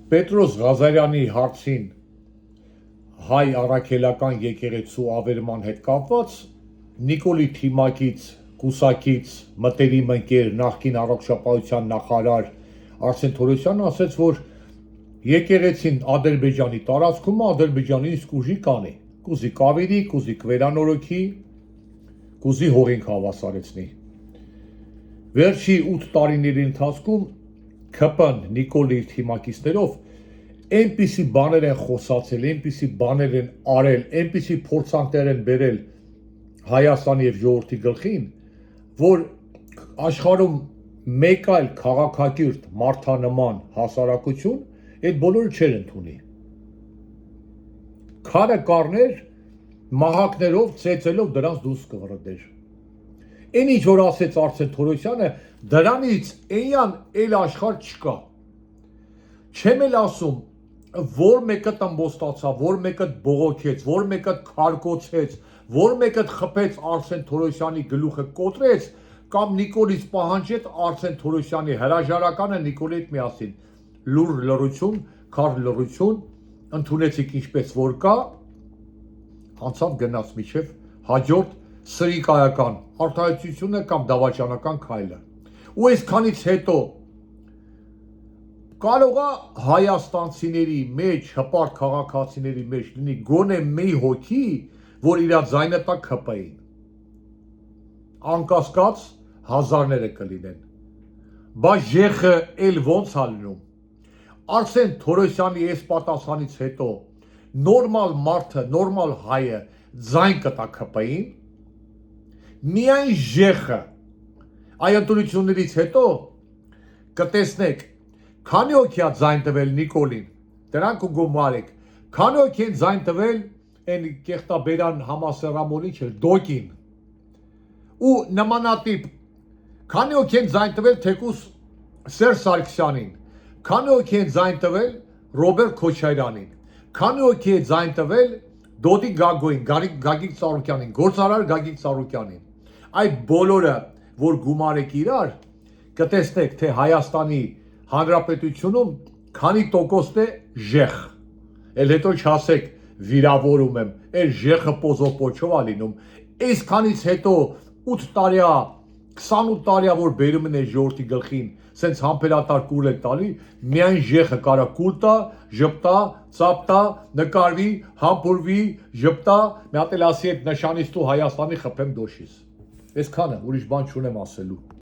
Պետրոս Ղազարյանի հարցին հայ առաքելական եկեղեցու ավերման հետ կապված Նիկոլի թիմակից, կուսակից, մտերիմ ընկեր, նախկին առողջապահության նախարար Արսեն Թորոսյանը ասաց, որ եկեղեցին Ադրբեջանի տարածքում Ադրբեջանի իսկ ուժի կանի, կուզի կավերի, կուզի կվերանորոգի, կուզի հողինք հավասարեցնի։ Վերջի 8 տարիների ընթացքում ՔՊ-ն Նիկոլի թիմակիցներով այնպիսի բաներ են խոսացել, այնպիսի բաներ են արել, այնպիսի փորձանքներ են բերել Հայաստանի եւ ժողովրդի գլխին, որ աշխարհում մեկ այլ քաղաքակիրթ մարդանման հասարակություն այդ բոլորը չեր ընդունի։ Քարը կառներ մահակներով, ծեծելով դրանց դուրս կվրդեր։ Այն ինչ որ ասեց Արսեն Թորոսյանը, դրանից էնյան էլ աշխարհ չկա։ Չեմ էլ ասում, որ մեկը տմբոստացավ, որ մեկը բողոքեց, որ մեկը քարկոցեց, որ մեկը խփեց Արսեն Թորոսյանի գլուխը կոտրեց, կամ Նիկոլից պահանջեց Արսեն Թորոսյանի հրաժարականը Նիկոլի հետ միասին։ Լուր լռություն, քար լռություն, ընդունեցիք ինչպես որ կա, անցավ գնաց միջև հաջորդ սրիկայական արտահայտությունը կամ դավաճանական քայլը։ Ու այսքանից հետո կարող է հայաստանցիների մեջ, հպարտ քաղաքացիների մեջ լինի գոնե մի հոգի, որ իր ձայնը տա ՔՊ-ին։ Անկասկած հազարները կլինեն։ Բայց ԵԽ էլ ոնց է լինում։ Արսեն Թորոսյանի այս պատասխանից հետո նորմալ մարդը, նորմալ հայը ձայն կտա ՔՊ-ին։ Միայն ԵԽ այ ընտրություններից հետո կտեսնեք քանի հոգի է ձայն տվել Նիկոլին, դրանք ու գումարեք, քանի հոգի են ձայն տվել այն կեղտաբերան համասեռամոլի չէ, դոկին, ու նմանատիպ, քանի հոգի են ձայն տվել թեկուս Սերժ Սարգսյանին, քանի հոգի են ձայն տվել Ռոբերտ Քոչարյանին, քանի հոգի է ձայն տվել Դոդի Գագոյին, Գագիկ Ծառուկյանին, գործարար Գագիկ Ծառուկյանին, այդ բոլորը, որ գումարեք իրար, կտեսնեք, թե Հայաստանի Հանրապետությունում քանի տոկոսն է ԵԽ, էլ հետո չասեք վիրավորում եմ, էլ ԵԽ պոզոպոչով է լինում, այսքանից հետո 8 տարյա, 28 տարյա, որ բերում են ժողովրդի գլխին, սենց համբերատար կուլ եք տալի, միայն ԵԽ կարա կուլ տա, ժպտա, ծապտա, նկարվի, համբուրվի, ժպտա, մի հատ էլ ասի այդ նշանից դու Հայաստանի խփեմ դոշիս։ Այսքանը, ուրիշ բան չունեմ ասելու։